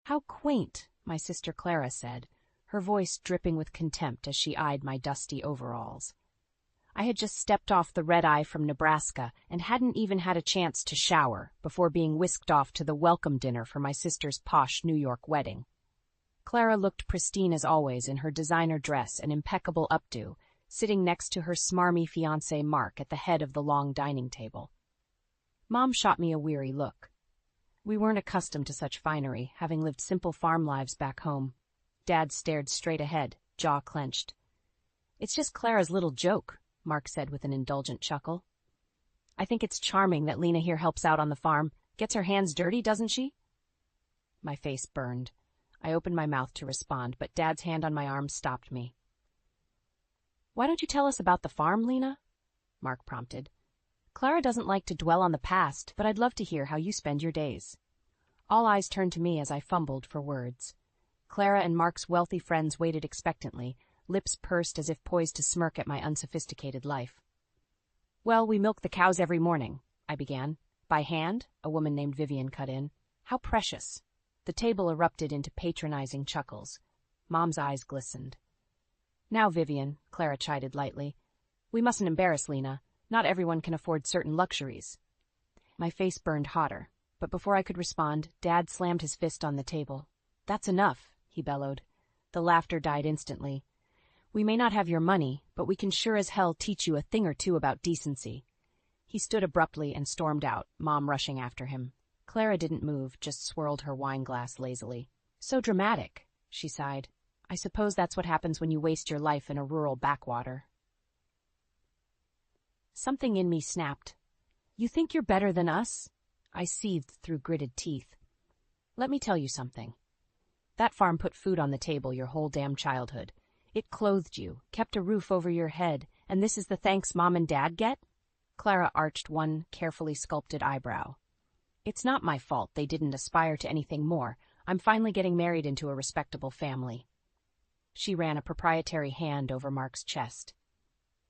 "How quaint," my sister Clara said, her voice dripping with contempt as she eyed my dusty overalls. I had just stepped off the red-eye from Nebraska and hadn't even had a chance to shower before being whisked off to the welcome dinner for my sister's posh New York wedding. Clara looked pristine as always in her designer dress and impeccable updo, sitting next to her smarmy fiancé Mark at the head of the long dining table. Mom shot me a weary look. We weren't accustomed to such finery, having lived simple farm lives back home. Dad stared straight ahead, jaw clenched. "It's just Clara's little joke," Mark said with an indulgent chuckle. "I think it's charming that Lena here helps out on the farm. Gets her hands dirty, doesn't she?" My face burned. I opened my mouth to respond, but Dad's hand on my arm stopped me. "Why don't you tell us about the farm, Lena?" Mark prompted. "Clara doesn't like to dwell on the past, but I'd love to hear how you spend your days." All eyes turned to me as I fumbled for words. Clara and Mark's wealthy friends waited expectantly, lips pursed as if poised to smirk at my unsophisticated life. "Well, we milk the cows every morning," I began. "By hand," a woman named Vivian cut in. "How precious." The table erupted into patronizing chuckles. Mom's eyes glistened. "Now, Vivian," Clara chided lightly, "we mustn't embarrass Lena. Not everyone can afford certain luxuries." My face burned hotter, but before I could respond, Dad slammed his fist on the table. "That's enough," he bellowed. The laughter died instantly. "We may not have your money, but we can sure as hell teach you a thing or two about decency." He stood abruptly and stormed out, Mom rushing after him. Clara didn't move, just swirled her wine glass lazily. "So dramatic," she sighed. "I suppose that's what happens when you waste your life in a rural backwater." Something in me snapped. "You think you're better than us?" I seethed through gritted teeth. "Let me tell you something. That farm put food on the table your whole damn childhood. It clothed you, kept a roof over your head, and this is the thanks Mom and Dad get?" Clara arched one carefully sculpted eyebrow. "It's not my fault they didn't aspire to anything more. I'm finally getting married into a respectable family." She ran a proprietary hand over Mark's chest.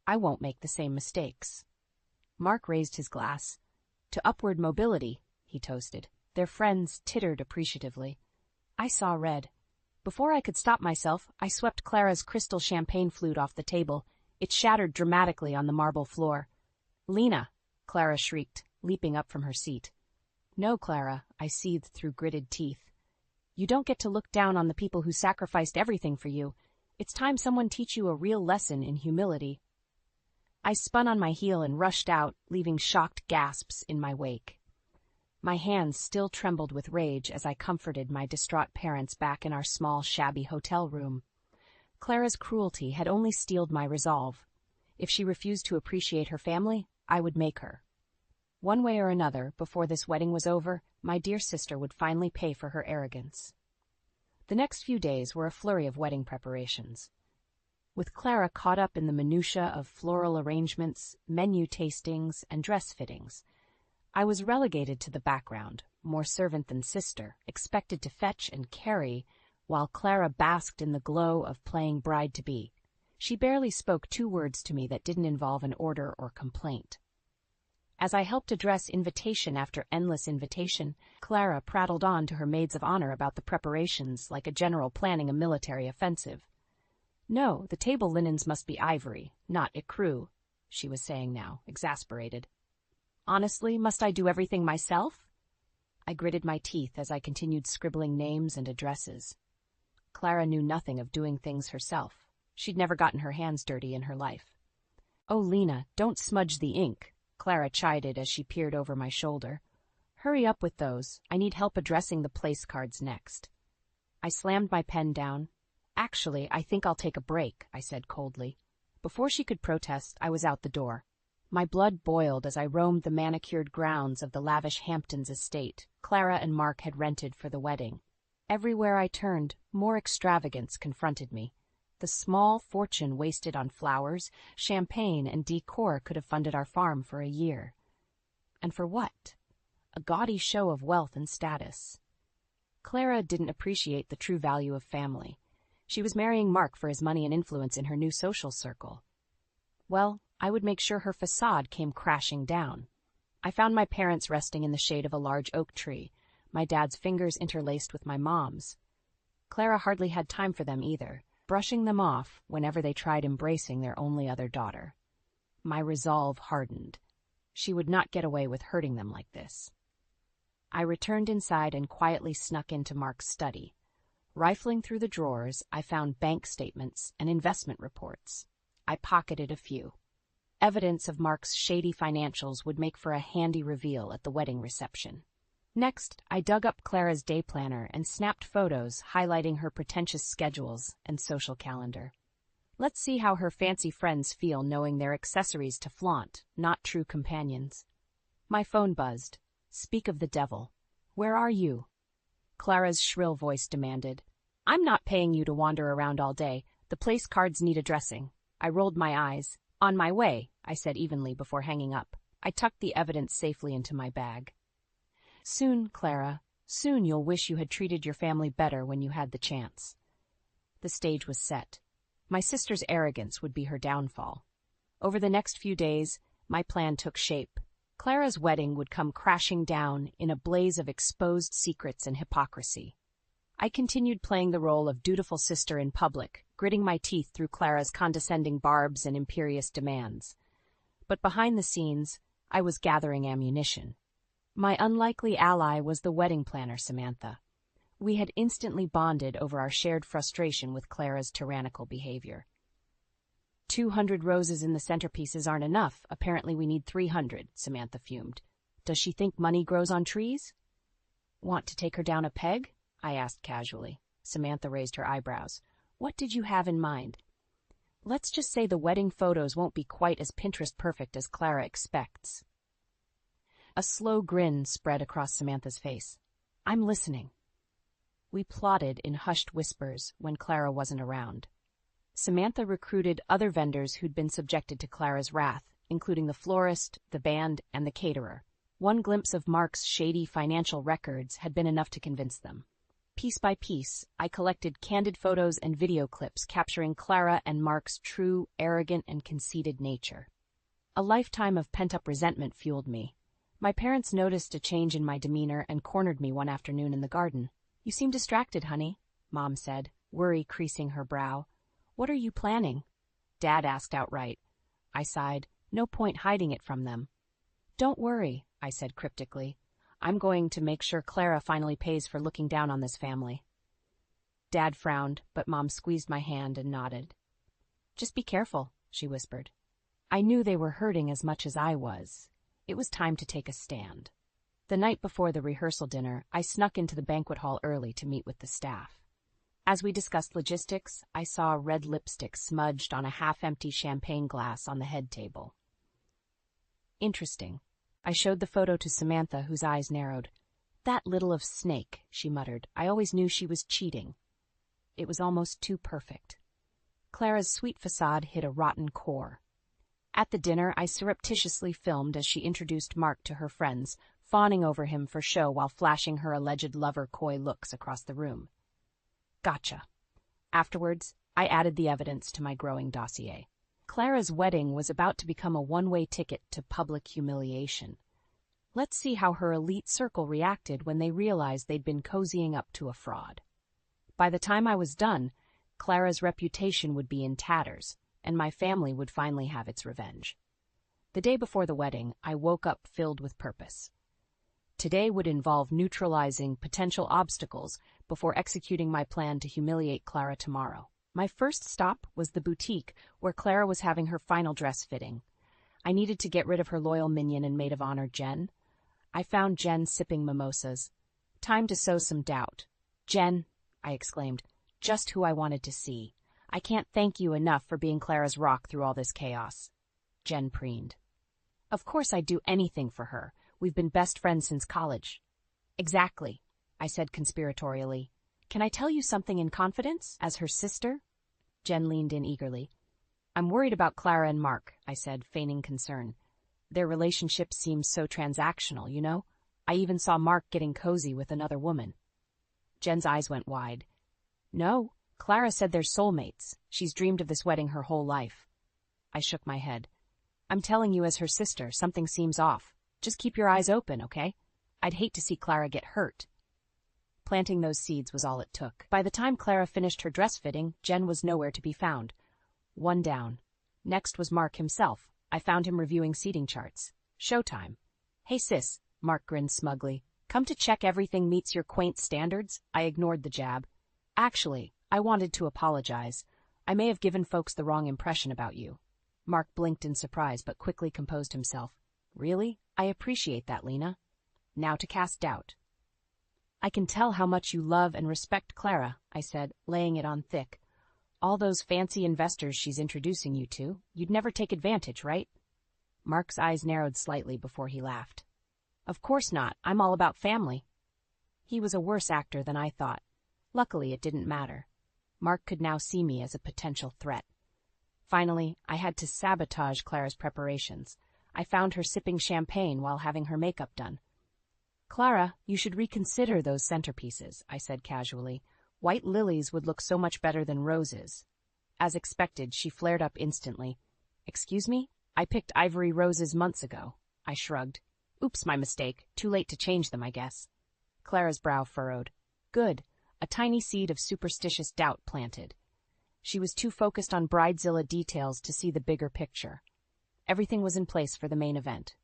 "I won't make the same mistakes." Mark raised his glass. "To upward mobility," he toasted. Their friends tittered appreciatively. I saw red. Before I could stop myself, I swept Clara's crystal champagne flute off the table. It shattered dramatically on the marble floor. "Lena!" Clara shrieked, leaping up from her seat. "No, Clara," I seethed through gritted teeth. "You don't get to look down on the people who sacrificed everything for you. It's time someone teach you a real lesson in humility." I spun on my heel and rushed out, leaving shocked gasps in my wake. My hands still trembled with rage as I comforted my distraught parents back in our small, shabby hotel room. Clara's cruelty had only steeled my resolve. If she refused to appreciate her family, I would make her. One way or another, before this wedding was over, my dear sister would finally pay for her arrogance. The next few days were a flurry of wedding preparations. With Clara caught up in the minutiae of floral arrangements, menu tastings, and dress fittings, I was relegated to the background, more servant than sister, expected to fetch and carry, while Clara basked in the glow of playing bride-to-be. She barely spoke 2 words to me that didn't involve an order or complaint. As I helped address invitation after endless invitation, Clara prattled on to her maids of honor about the preparations like a general planning a military offensive. "No, the table linens must be ivory, not ecru," she was saying now, exasperated. "Honestly, must I do everything myself?" I gritted my teeth as I continued scribbling names and addresses. Clara knew nothing of doing things herself. She'd never gotten her hands dirty in her life. "Oh, Lena, don't smudge the ink," Clara chided as she peered over my shoulder. "Hurry up with those. I need help addressing the place cards next." I slammed my pen down. "Actually, I think I'll take a break," I said coldly. Before she could protest, I was out the door. My blood boiled as I roamed the manicured grounds of the lavish Hamptons estate Clara and Mark had rented for the wedding. Everywhere I turned, more extravagance confronted me. The small fortune wasted on flowers, champagne, and decor could have funded our farm for a year. And for what? A gaudy show of wealth and status. Clara didn't appreciate the true value of family. She was marrying Mark for his money and influence in her new social circle. Well, I would make sure her facade came crashing down. I found my parents resting in the shade of a large oak tree. my dad's fingers interlaced with my mom's. Clara hardly had time for them either, brushing them off whenever they tried embracing their only other daughter. My resolve hardened. She would not get away with hurting them like this. I returned inside and quietly snuck into Mark's study. Rifling through the drawers, I found bank statements and investment reports. I pocketed a few. Evidence of Mark's shady financials would make for a handy reveal at the wedding reception. Next, I dug up Clara's day planner and snapped photos highlighting her pretentious schedules and social calendar. Let's see how her fancy friends feel knowing they're accessories to flaunt, not true companions. My phone buzzed. Speak of the devil. Where are you? Clara's shrill voice demanded. I'm not paying you to wander around all day. The place cards need addressing. I rolled my eyes. On my way, I said evenly before hanging up. I tucked the evidence safely into my bag. Soon, Clara, soon you'll wish you had treated your family better when you had the chance. The stage was set. My sister's arrogance would be her downfall. Over the next few days, my plan took shape. Clara's wedding would come crashing down in a blaze of exposed secrets and hypocrisy. I continued playing the role of dutiful sister in public, gritting my teeth through Clara's condescending barbs and imperious demands. But behind the scenes, I was gathering ammunition. My unlikely ally was the wedding planner, Samantha. We had instantly bonded over our shared frustration with Clara's tyrannical behavior. 200 roses in the centerpieces aren't enough. Apparently we need 300, Samantha fumed. Does she think money grows on trees? Want to take her down a peg? I asked casually. Samantha raised her eyebrows. What did you have in mind? Let's just say the wedding photos won't be quite as Pinterest perfect as Clara expects. A slow grin spread across Samantha's face. I'm listening. We plotted in hushed whispers when Clara wasn't around. Samantha recruited other vendors who'd been subjected to Clara's wrath, including the florist, the band, and the caterer. One glimpse of Mark's shady financial records had been enough to convince them. Piece by piece, I collected candid photos and video clips capturing Clara and Mark's true, arrogant, and conceited nature. A lifetime of pent-up resentment fueled me. My parents noticed a change in my demeanor and cornered me one afternoon in the garden. You seem distracted, honey, Mom said, worry creasing her brow. What are you planning? Dad asked outright. I sighed. No point hiding it from them. Don't worry, I said cryptically. I'm going to make sure Clara finally pays for looking down on this family. Dad frowned, but Mom squeezed my hand and nodded. Just be careful, she whispered. I knew they were hurting as much as I was. It was time to take a stand. The night before the rehearsal dinner, I snuck into the banquet hall early to meet with the staff. As we discussed logistics, I saw red lipstick smudged on a half-empty champagne glass on the head table. Interesting. I showed the photo to Samantha, whose eyes narrowed. That little of snake, she muttered. I always knew she was cheating. It was almost too perfect. Clara's sweet facade hid a rotten core. At the dinner, I surreptitiously filmed as she introduced Mark to her friends, fawning over him for show while flashing her alleged lover coy looks across the room. Gotcha. Afterwards, I added the evidence to my growing dossier. Clara's wedding was about to become a one-way ticket to public humiliation. Let's see how her elite circle reacted when they realized they'd been cozying up to a fraud. By the time I was done, Clara's reputation would be in tatters, and my family would finally have its revenge. The day before the wedding, I woke up filled with purpose. Today would involve neutralizing potential obstacles before executing my plan to humiliate Clara tomorrow. My first stop was the boutique where Clara was having her final dress fitting. I needed to get rid of her loyal minion and maid of honor, Jen. I found Jen sipping mimosas. Time to sow some doubt. Jen, I exclaimed, just who I wanted to see. I can't thank you enough for being Clara's rock through all this chaos. Jen preened. Of course I'd do anything for her. We've been best friends since college. Exactly, I said conspiratorially. Can I tell you something in confidence, as her sister? Jen leaned in eagerly. I'm worried about Clara and Mark, I said, feigning concern. Their relationship seems so transactional, you know? I even saw Mark getting cozy with another woman. Jen's eyes went wide. No, Clara said they're soulmates. She's dreamed of this wedding her whole life. I shook my head. I'm telling you as her sister, something seems off. Just keep your eyes open, okay? I'd hate to see Clara get hurt. Planting those seeds was all it took. By the time Clara finished her dress fitting, Jen was nowhere to be found. One down. Next was Mark himself. I found him reviewing seating charts. Showtime. Hey sis, Mark grinned smugly. Come to check everything meets your quaint standards? I ignored the jab. Actually, I wanted to apologize. I may have given folks the wrong impression about you. Mark blinked in surprise but quickly composed himself. Really? I appreciate that, Lena. Now to cast doubt. I can tell how much you love and respect Clara, I said, laying it on thick. All those fancy investors she's introducing you to, you'd never take advantage, right? Mark's eyes narrowed slightly before he laughed. Of course not. I'm all about family. He was a worse actor than I thought. Luckily, it didn't matter. Mark could now see me as a potential threat. Finally, I had to sabotage Clara's preparations. I found her sipping champagne while having her makeup done. Clara, you should reconsider those centerpieces, I said casually. White lilies would look so much better than roses. As expected, she flared up instantly. Excuse me? I picked ivory roses months ago. I shrugged. Oops, my mistake. Too late to change them, I guess. Clara's brow furrowed. Good. A tiny seed of superstitious doubt planted. She was too focused on bridezilla details to see the bigger picture. Everything was in place for the main event.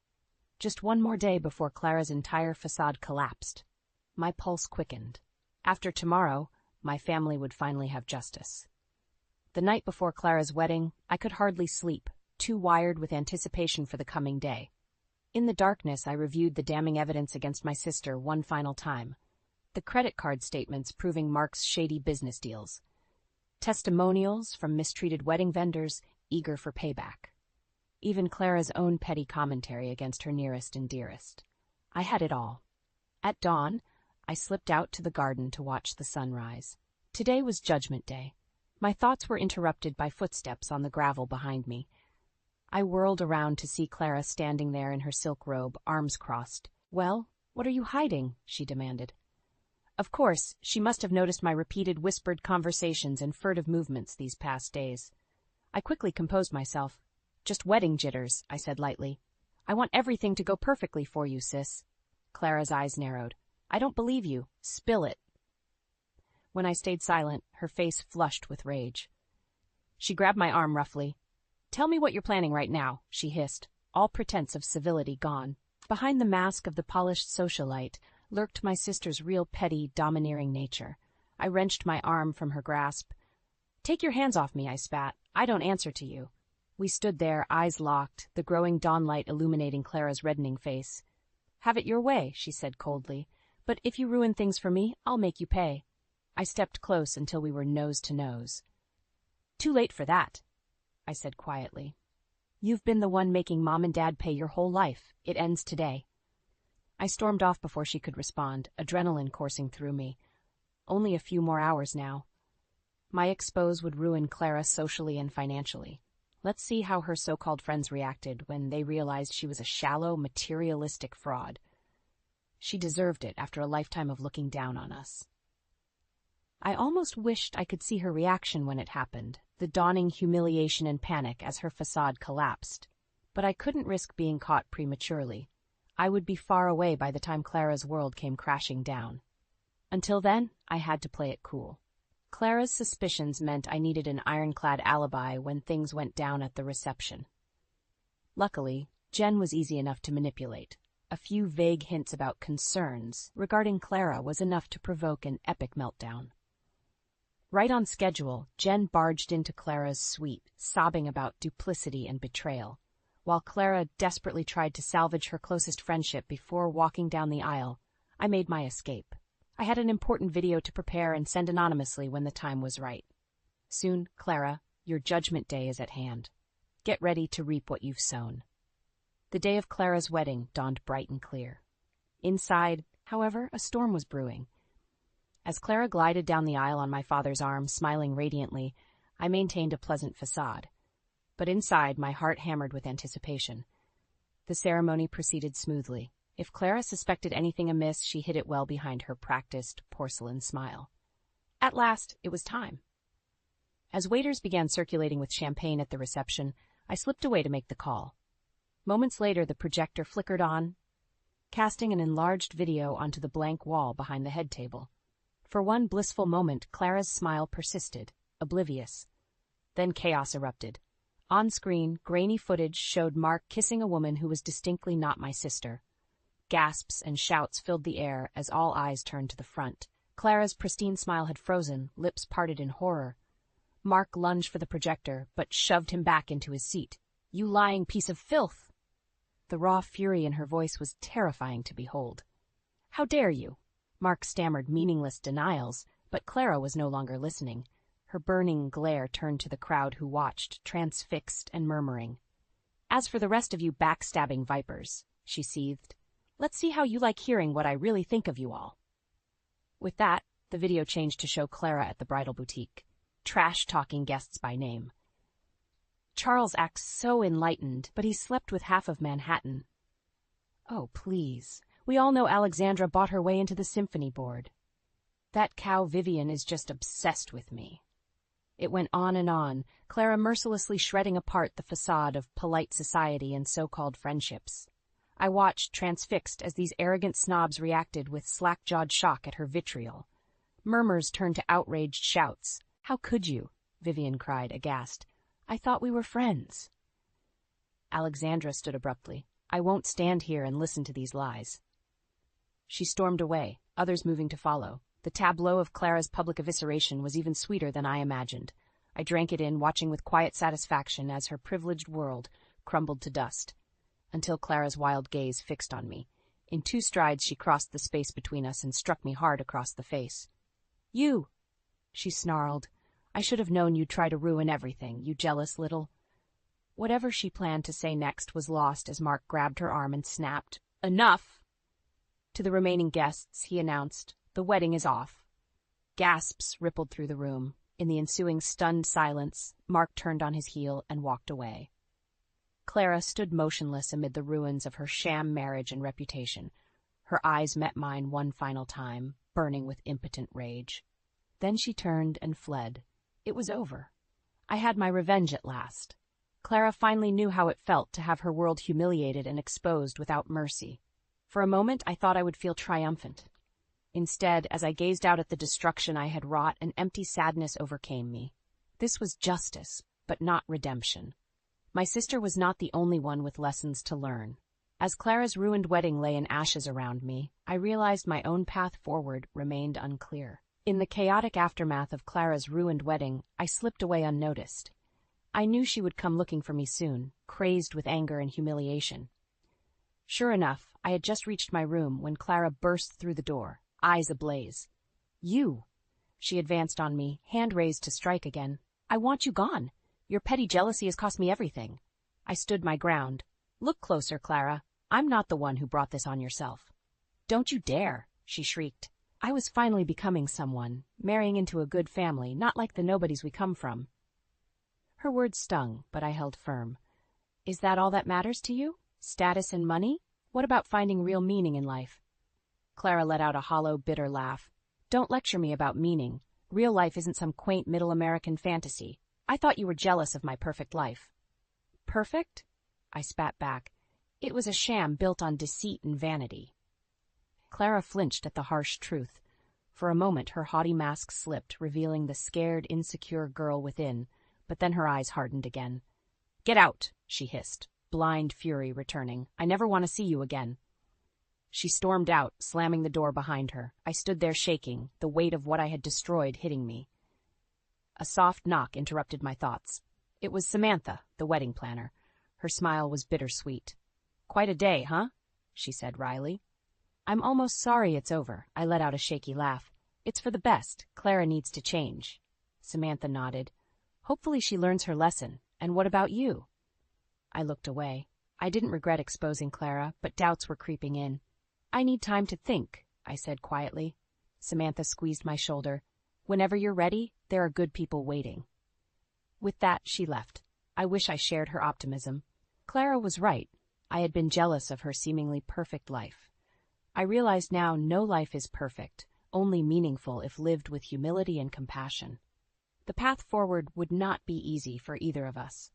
Just one more day before Clara's entire facade collapsed. My pulse quickened. After tomorrow, my family would finally have justice. The night before Clara's wedding, I could hardly sleep, too wired with anticipation for the coming day. In the darkness, I reviewed the damning evidence against my sister one final time. The credit card statements proving Mark's shady business deals. Testimonials from mistreated wedding vendors eager for payback. Even Clara's own petty commentary against her nearest and dearest. I had it all. At dawn, I slipped out to the garden to watch the sunrise. Today was Judgment Day. My thoughts were interrupted by footsteps on the gravel behind me. I whirled around to see Clara standing there in her silk robe, arms crossed. Well, what are you hiding? She demanded. Of course, she must have noticed my repeated whispered conversations and furtive movements these past days. I quickly composed myself. Just wedding jitters, I said lightly. I want everything to go perfectly for you, sis. Clara's eyes narrowed. I don't believe you. Spill it. When I stayed silent, her face flushed with rage. She grabbed my arm roughly. Tell me what you're planning right now, she hissed, all pretense of civility gone. Behind the mask of the polished socialite lurked my sister's real petty, domineering nature. I wrenched my arm from her grasp. Take your hands off me, I spat. I don't answer to you. We stood there, eyes locked, the growing dawnlight illuminating Clara's reddening face. Have it your way, she said coldly. But if you ruin things for me, I'll make you pay. I stepped close until we were nose to nose. Too late for that, I said quietly. You've been the one making Mom and Dad pay your whole life. It ends today. I stormed off before she could respond, adrenaline coursing through me. Only a few more hours now. My expose would ruin Clara socially and financially. Let's see how her so-called friends reacted when they realized she was a shallow, materialistic fraud. She deserved it after a lifetime of looking down on us. I almost wished I could see her reaction when it happened, the dawning humiliation and panic as her facade collapsed. But I couldn't risk being caught prematurely. I would be far away by the time Clara's world came crashing down. Until then, I had to play it cool. Clara's suspicions meant I needed an ironclad alibi when things went down at the reception. Luckily, Jen was easy enough to manipulate. A few vague hints about concerns regarding Clara was enough to provoke an epic meltdown. Right on schedule, Jen barged into Clara's suite, sobbing about duplicity and betrayal, while Clara desperately tried to salvage her closest friendship before walking down the aisle. I made my escape. I had an important video to prepare and send anonymously when the time was right. Soon, Clara, your judgment day is at hand. Get ready to reap what you've sown. The day of Clara's wedding dawned bright and clear. Inside, however, a storm was brewing. As Clara glided down the aisle on my father's arm, smiling radiantly, I maintained a pleasant facade. But inside, my heart hammered with anticipation. The ceremony proceeded smoothly. If Clara suspected anything amiss, she hid it well behind her practiced porcelain smile. At last, it was time. As waiters began circulating with champagne at the reception, I slipped away to make the call. Moments later, the projector flickered on, casting an enlarged video onto the blank wall behind the head table. For one blissful moment, Clara's smile persisted, oblivious. Then chaos erupted. On screen, grainy footage showed Mark kissing a woman who was distinctly not my sister. Gasps and shouts filled the air as all eyes turned to the front. Clara's pristine smile had frozen, lips parted in horror. Mark lunged for the projector, but shoved him back into his seat. "You lying piece of filth!" The raw fury in her voice was terrifying to behold. "How dare you?" Mark stammered meaningless denials, but Clara was no longer listening. Her burning glare turned to the crowd who watched, transfixed and murmuring. "As for the rest of you backstabbing vipers," she seethed, "let's see how you like hearing what I really think of you all." With that, the video changed to show Clara at the bridal boutique, trash-talking guests by name. "Charles acts so enlightened, but he slept with half of Manhattan." "Oh, please. We all know Alexandra bought her way into the symphony board." "That cow Vivian is just obsessed with me." It went on, Clara mercilessly shredding apart the facade of polite society and so-called friendships. I watched, transfixed, as these arrogant snobs reacted with slack-jawed shock at her vitriol. Murmurs turned to outraged shouts. "How could you?" Vivian cried, aghast. "I thought we were friends." Alexandra stood abruptly. "I won't stand here and listen to these lies." She stormed away, others moving to follow. The tableau of Clara's public evisceration was even sweeter than I imagined. I drank it in, watching with quiet satisfaction as her privileged world crumbled to dust, until Clara's wild gaze fixed on me. In 2 strides she crossed the space between us and struck me hard across the face. "You!" she snarled. "I should have known you'd try to ruin everything, you jealous little—" Whatever she planned to say next was lost as Mark grabbed her arm and snapped, "Enough!" To the remaining guests, he announced, "The wedding is off." Gasps rippled through the room. In the ensuing stunned silence, Mark turned on his heel and walked away. Clara stood motionless amid the ruins of her sham marriage and reputation. Her eyes met mine one final time, burning with impotent rage. Then she turned and fled. It was over. I had my revenge at last. Clara finally knew how it felt to have her world humiliated and exposed without mercy. For a moment, I thought I would feel triumphant. Instead, as I gazed out at the destruction I had wrought, an empty sadness overcame me. This was justice, but not redemption. My sister was not the only one with lessons to learn. As Clara's ruined wedding lay in ashes around me, I realized my own path forward remained unclear. In the chaotic aftermath of Clara's ruined wedding, I slipped away unnoticed. I knew she would come looking for me soon, crazed with anger and humiliation. Sure enough, I had just reached my room when Clara burst through the door, eyes ablaze. "You!" She advanced on me, hand raised to strike again. "I want you gone. Your petty jealousy has cost me everything." I stood my ground. "Look closer, Clara. I'm not the one who brought this on yourself." "Don't you dare," she shrieked. I was finally becoming someone, marrying into a good family, not like the nobodies we come from. Her words stung, but I held firm. "Is that all that matters to you? Status and money? What about finding real meaning in life?" Clara let out a hollow, bitter laugh. "Don't lecture me about meaning. Real life isn't some quaint middle American fantasy. I thought you were jealous of my perfect life." "Perfect?" I spat back. "It was a sham built on deceit and vanity." Clara flinched at the harsh truth. For a moment her haughty mask slipped, revealing the scared, insecure girl within, but then her eyes hardened again. "Get out," she hissed, blind fury returning. "I never want to see you again." She stormed out, slamming the door behind her. I stood there shaking, the weight of what I had destroyed hitting me. A soft knock interrupted my thoughts. It was Samantha, the wedding planner. Her smile was bittersweet. "Quite a day, huh?" she said wryly. "I'm almost sorry it's over." I let out a shaky laugh. "It's for the best. Clara needs to change." Samantha nodded. "Hopefully she learns her lesson. And what about you?" I looked away. I didn't regret exposing Clara, but doubts were creeping in. "I need time to think," I said quietly. Samantha squeezed my shoulder. "Whenever you're ready, there are good people waiting." With that, she left. I wish I shared her optimism. Clara was right. I had been jealous of her seemingly perfect life. I realized now no life is perfect, only meaningful if lived with humility and compassion. The path forward would not be easy for either of us.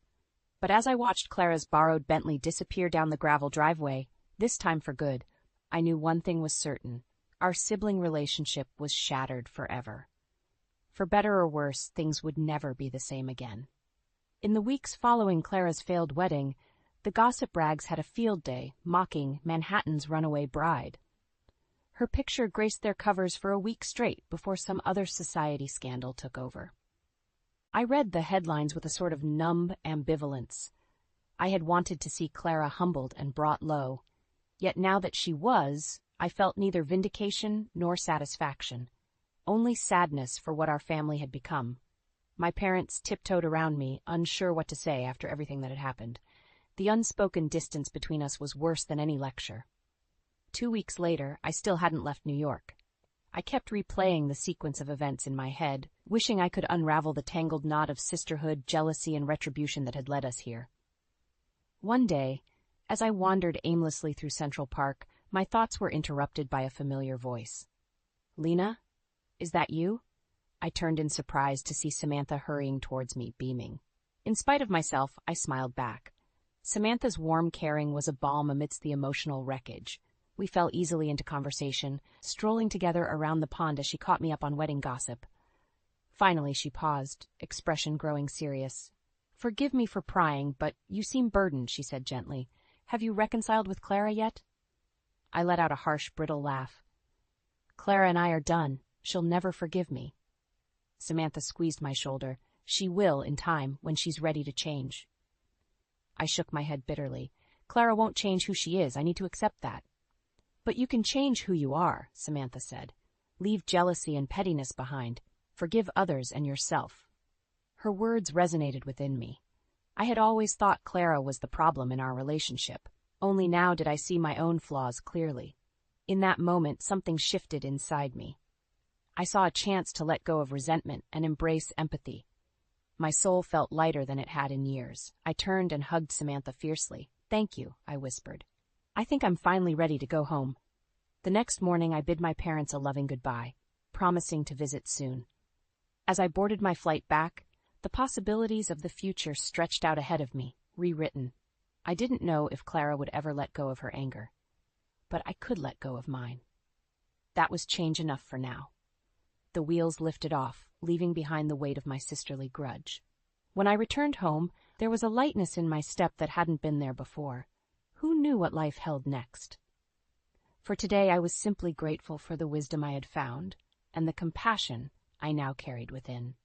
But as I watched Clara's borrowed Bentley disappear down the gravel driveway, this time for good, I knew one thing was certain. Our sibling relationship was shattered forever. For better or worse, things would never be the same again. In the weeks following Clara's failed wedding, the gossip rags had a field day, mocking Manhattan's runaway bride. Her picture graced their covers for a week straight before some other society scandal took over. I read the headlines with a sort of numb ambivalence. I had wanted to see Clara humbled and brought low, yet now that she was, I felt neither vindication nor satisfaction, only sadness for what our family had become. My parents tiptoed around me, unsure what to say after everything that had happened. The unspoken distance between us was worse than any lecture. 2 weeks later, I still hadn't left New York. I kept replaying the sequence of events in my head, wishing I could unravel the tangled knot of sisterhood, jealousy, and retribution that had led us here. One day, as I wandered aimlessly through Central Park, my thoughts were interrupted by a familiar voice. "Lena? Is that you?" I turned in surprise to see Samantha hurrying towards me, beaming. In spite of myself, I smiled back. Samantha's warm caring was a balm amidst the emotional wreckage. We fell easily into conversation, strolling together around the pond as she caught me up on wedding gossip. Finally, she paused, expression growing serious. "Forgive me for prying, but you seem burdened," she said gently. "Have you reconciled with Clara yet?" I let out a harsh, brittle laugh. "Clara and I are done. She'll never forgive me." Samantha squeezed my shoulder. "She will in time, when she's ready to change." I shook my head bitterly. "Clara won't change who she is. I need to accept that." "But you can change who you are," Samantha said. "Leave jealousy and pettiness behind. Forgive others and yourself." Her words resonated within me. I had always thought Clara was the problem in our relationship. Only now did I see my own flaws clearly. In that moment, something shifted inside me. I saw a chance to let go of resentment and embrace empathy. My soul felt lighter than it had in years. I turned and hugged Samantha fiercely. "Thank you," I whispered. "I think I'm finally ready to go home." The next morning, I bid my parents a loving goodbye, promising to visit soon. As I boarded my flight back, the possibilities of the future stretched out ahead of me, rewritten. I didn't know if Clara would ever let go of her anger, but I could let go of mine. That was change enough for now. The wheels lifted off, leaving behind the weight of my sisterly grudge. When I returned home, there was a lightness in my step that hadn't been there before. Who knew what life held next? For today, I was simply grateful for the wisdom I had found and the compassion I now carried within.